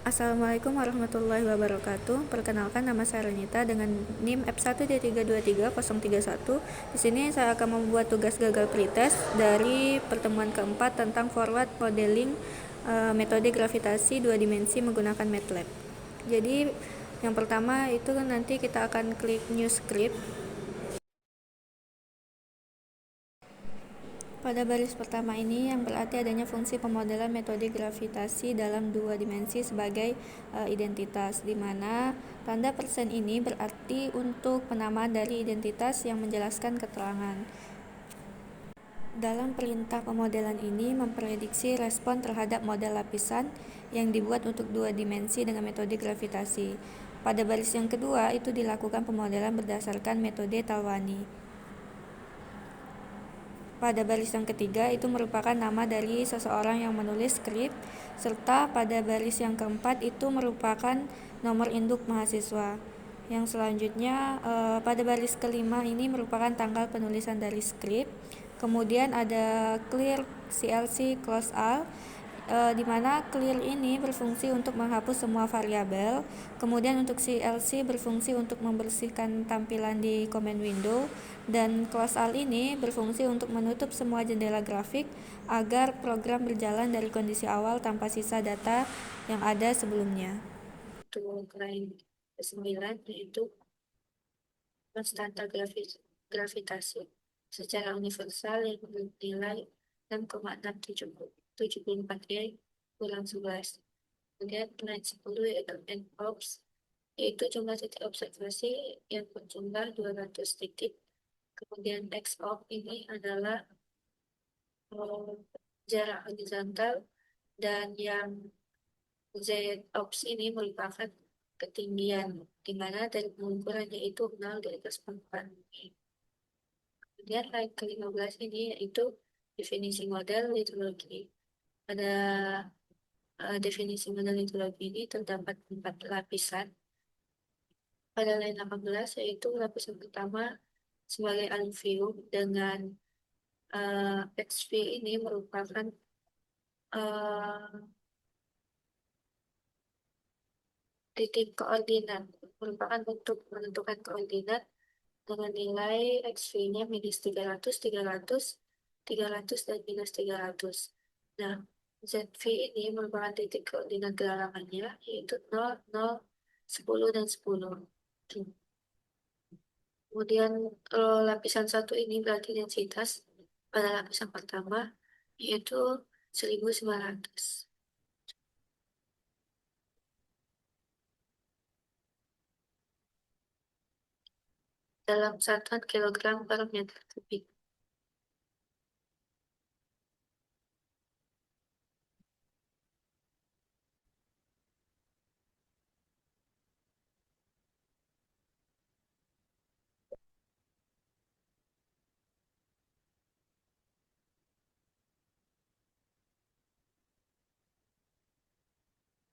Assalamualaikum warahmatullahi wabarakatuh. Perkenalkan, nama saya Renita dengan NIM F1D3230031. Di sini saya akan membuat tugas gagal pretest dari pertemuan keempat tentang forward modeling metode gravitasi dua dimensi menggunakan MATLAB. Jadi yang pertama itu nanti kita akan klik new script. Pada baris pertama ini yang berarti adanya fungsi pemodelan metode gravitasi dalam dua dimensi sebagai identitas, di mana tanda persen ini berarti untuk penamaan dari identitas yang menjelaskan keterangan. Dalam perintah pemodelan ini memprediksi respon terhadap model lapisan yang dibuat untuk dua dimensi dengan metode gravitasi. Pada baris yang kedua itu dilakukan pemodelan berdasarkan metode Talwani. Pada baris yang ketiga itu merupakan nama dari seseorang yang menulis skrip, serta pada baris yang keempat itu merupakan nomor induk mahasiswa. Yang selanjutnya pada baris kelima ini merupakan tanggal penulisan dari skrip. Kemudian ada clear CLC close all, di mana clear ini berfungsi untuk menghapus semua variabel. Kemudian untuk CLC berfungsi untuk membersihkan tampilan di command window, dan close all ini berfungsi untuk menutup semua jendela grafik agar program berjalan dari kondisi awal tanpa sisa data yang ada sebelumnya. Untuk line 9 yaitu konstanta gravitasi secara universal yang bernilai 6,674 Y kurang 11. Kemudian line 10 yaitu NOPS, yaitu jumlah titik observasi yang berjumlah 200 titik. Kemudian XOP ini adalah jarak horizontal, dan yang ZOPS ini merupakan ketinggian, di mana dari pengukurannya itu 0 di atas 4. Kemudian slide ke-15 ini yaitu definisi model litologi. Pada definisi model litologi ini terdapat 4 lapisan. Pada line 18 yaitu lapisan pertama sebagai alveolum dengan XV ini merupakan titik koordinat, merupakan bentuk menentukan koordinat dengan nilai XV-nya minus 300, 300, 300, dan minus 300. Nah, ZV ini merupakan titik koordinat gerakannya, yaitu 0, 0, 10, dan 10. Kemudian lapisan 1 ini berarti densitas pada lapisan pertama, yaitu 1900. Dalam satuan kilogram per meter kubik.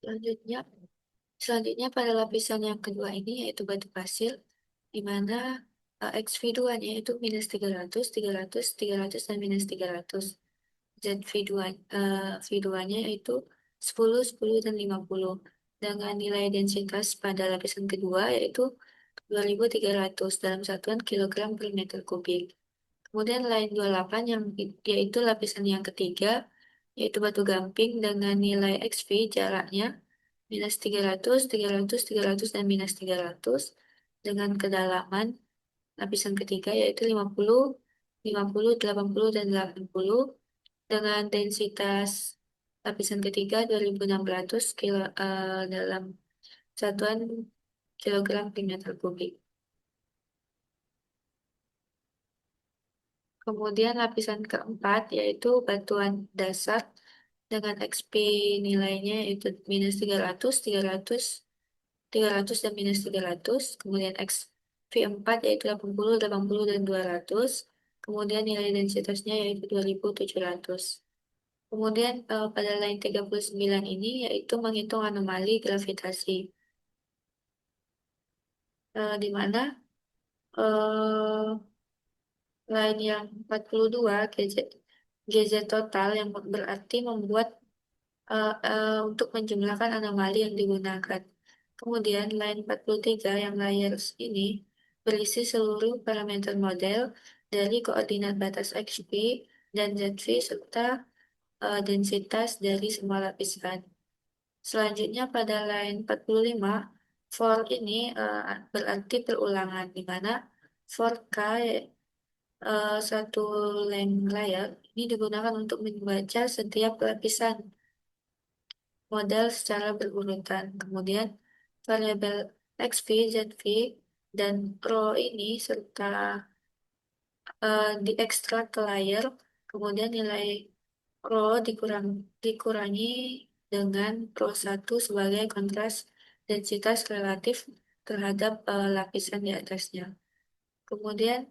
Selanjutnya, Selanjutnya pada lapisan yang kedua ini yaitu batu pasir, di mana XV2-nya itu minus 300, 300, 300, dan minus 300. ZV2, V2-nya itu 10, 10, dan 50. Dengan nilai densitas pada lapisan kedua yaitu 2300 dalam satuan kilogram per meter kubik. Kemudian line 28 yaitu lapisan yang ketiga, yaitu batu gamping dengan nilai XV jaraknya minus 300, 300, 300, dan minus 300 dengan kedalaman lapisan ketiga yaitu 50, 50, 80, dan 80 dengan densitas lapisan ketiga 2600 dalam satuan kilogram per meter kubik. Kemudian lapisan keempat yaitu batuan dasar dengan XP nilainya itu minus 300, 300, 300, dan minus 300. Kemudian X V4 yaitu 80, 80, dan 200. Kemudian nilai densitasnya yaitu 2700. Kemudian pada line 39 ini yaitu menghitung anomali gravitasi. Di mana line yang 42 GZ total yang berarti membuat untuk menjumlahkan anomali yang digunakan. Kemudian line 43 yang layers ini berisi seluruh parameter model dari koordinat batas XP dan ZV serta densitas dari semua lapisan. Selanjutnya pada line 45, for ini berarti perulangan, di mana for K satu length layar ini digunakan untuk membaca setiap lapisan model secara berurutan. Kemudian variabel XV, ZV, dan row ini serta diekstrak ke layer, kemudian nilai dikurangi dengan row 1 sebagai kontras densitas relatif terhadap lapisan di atasnya. Kemudian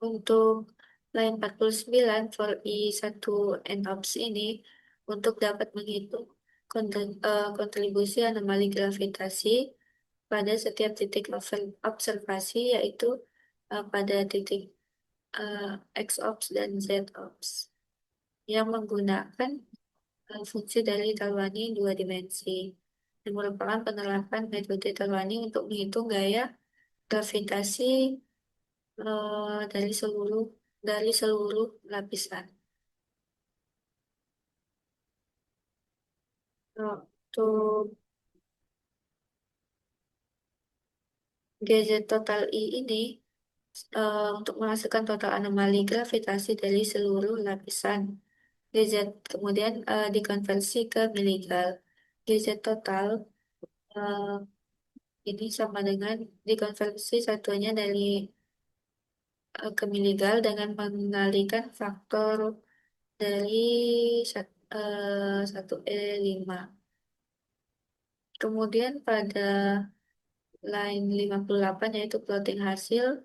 untuk line 49 for I1 NOPS ini untuk dapat menghitung kontribusi anomali gravitasi pada setiap titik observasi yaitu pada titik eh, X-ops dan Z-ops yang menggunakan fungsi dari Talwani dua dimensi yang merupakan penerapan metode Talwani untuk menghitung gaya gravitasi dari seluruh lapisan. Untuk GZ total I ini untuk menghasilkan total anomali gravitasi dari seluruh lapisan. GZ kemudian dikonversi ke miligal. GZ total eh, ini sama dengan dikonversi satuannya dari ke miligal dengan mengalihkan faktor dari 1E5. Kemudian pada line 58 yaitu plotting hasil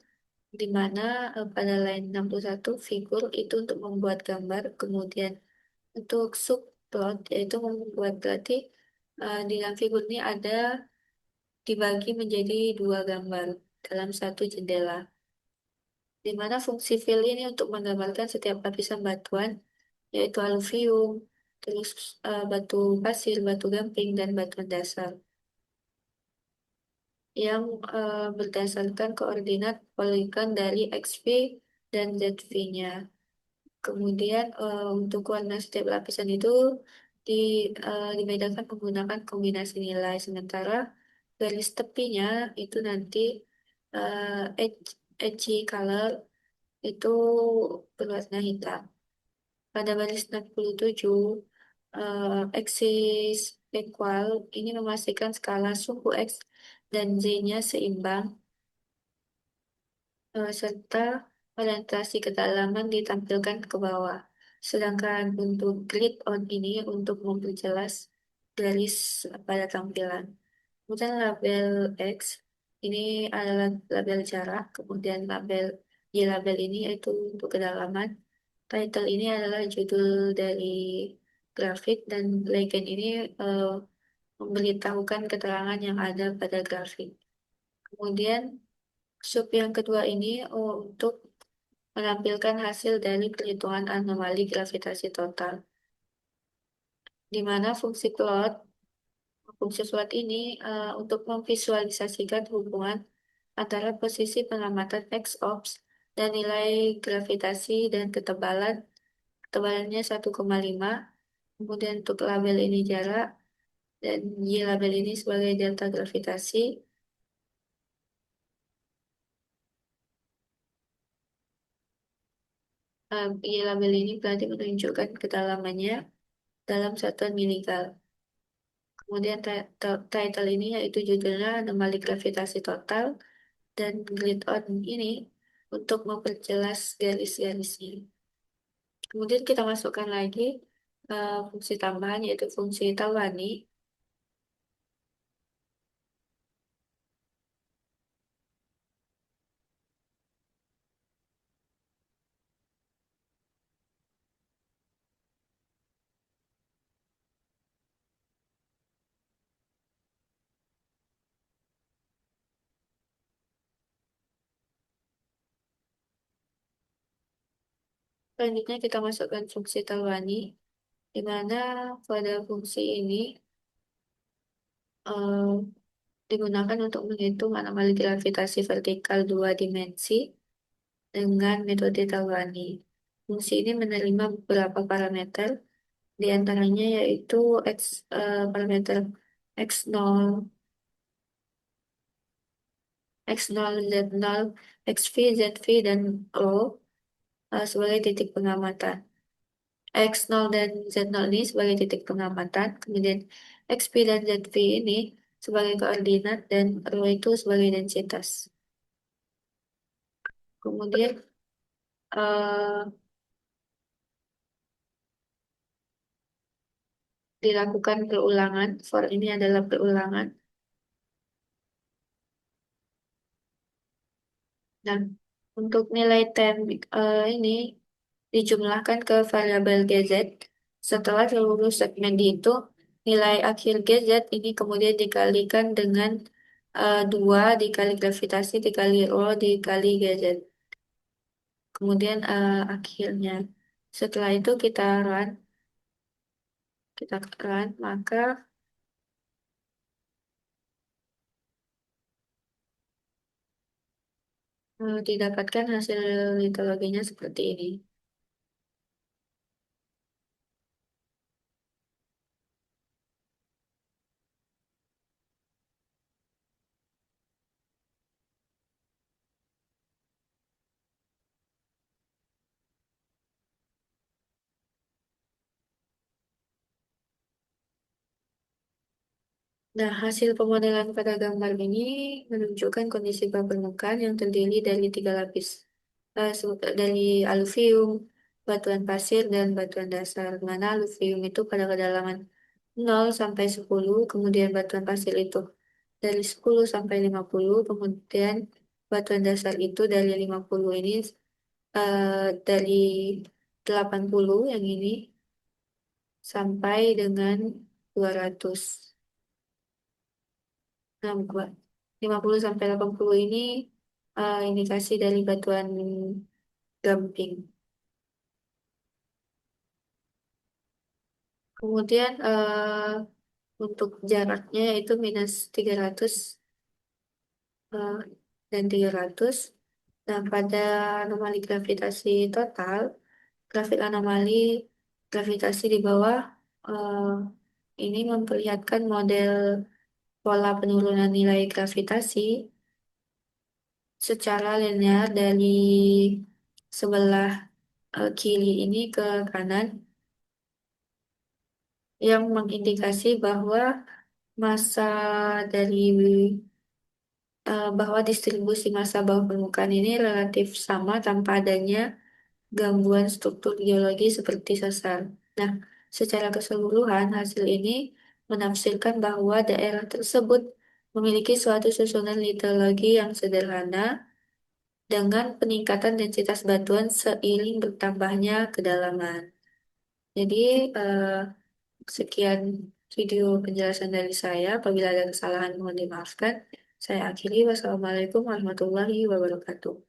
di mana pada line 61 figur itu untuk membuat gambar. Kemudian untuk subplot yaitu membuat berarti di dalam figur ini ada dibagi menjadi dua gambar dalam satu jendela. Di mana fungsi fill ini untuk menggambarkan setiap lapisan batuan yaitu aluvium, terus batu pasir, batu gamping, dan batuan dasar yang berdasarkan koordinat poligon dari XV dan ZV-nya. Kemudian untuk warna setiap lapisan itu di, dibedakan menggunakan kombinasi nilai, sementara garis tepinya itu nanti edgy color itu berwarna hitam. Pada baris 67, eksis equal ini memastikan skala suku X dan Z-nya seimbang, serta orientasi kedalaman ditampilkan ke bawah. Sedangkan untuk grid on ini untuk memperjelas garis pada tampilan. Kemudian label X ini adalah label jarak, kemudian label ini yaitu untuk kedalaman. Title ini adalah judul dari grafik dan legend ini eh, memberitahukan keterangan yang ada pada grafik. Kemudian sub yang kedua ini untuk menampilkan hasil dari perhitungan anomali gravitasi total, di mana fungsi plot ini untuk memvisualisasikan hubungan antara posisi pengamatan X-ops dan nilai gravitasi dan ketebalannya 1,5. Kemudian untuk label ini jarak dan Y label ini sebagai delta gravitasi. Y label ini berarti menunjukkan kedalamannya dalam satuan miligal. Kemudian title ini yaitu judulnya anomali gravitasi total dan grid on ini untuk memperjelas garis-garisnya. Kemudian kita masukkan lagi fungsi tambahan yaitu fungsi Talwani. Selanjutnya kita masukkan fungsi Talwani, di mana pada fungsi ini eh, digunakan untuk menghitung anomali gravitasi vertikal dua dimensi dengan metode Taubani. Fungsi ini menerima beberapa parameter, di antaranya yaitu parameter x0, x0, z0, xv, zv, dan rho sebagai titik pengamatan. X0 dan Z0 ini sebagai titik pengamatan, kemudian XP dan ZV ini sebagai koordinat, dan rho itu sebagai densitas. Kemudian eh, dilakukan perulangan, for ini adalah perulangan. Nah, untuk nilai ini dijumlahkan ke variabel GZ. Setelah seluruh segmen dihitung, nilai akhir GZ ini kemudian dikalikan dengan 2 dikali gravitasi dikali rho dikali GZ. Kemudian akhirnya setelah itu kita run, maka didapatkan hasil litologinya seperti ini. Nah, hasil pemodelan pada gambar ini menunjukkan kondisi bak permukaan yang terdiri dari 3 lapis. Dari aluvium, batuan pasir, dan batuan dasar. Mana aluvium itu pada kedalaman 0 sampai 10, kemudian batuan pasir itu dari 10 sampai 50, kemudian batuan dasar itu dari 50 ini, dari 80 yang ini sampai dengan 200. Nah, 50 sampai 80 ini indikasi dari batuan gamping. Kemudian untuk jaraknya itu -300 eh, dan 300. Nah, pada anomali gravitasi total, grafik anomali gravitasi di bawah eh, ini memperlihatkan model pola penurunan nilai gravitasi secara linear dari sebelah kiri ini ke kanan, yang mengindikasi bahwa massa dari bahwa distribusi massa bawah permukaan ini relatif sama tanpa adanya gangguan struktur geologi seperti sesar. Nah, secara keseluruhan hasil ini menafsirkan bahwa daerah tersebut memiliki suatu susunan litologi yang sederhana dengan peningkatan densitas batuan seiring bertambahnya kedalaman. Jadi, eh, sekian video penjelasan dari saya. Apabila ada kesalahan mohon dimaafkan. Saya akhiri. Wassalamualaikum warahmatullahi wabarakatuh.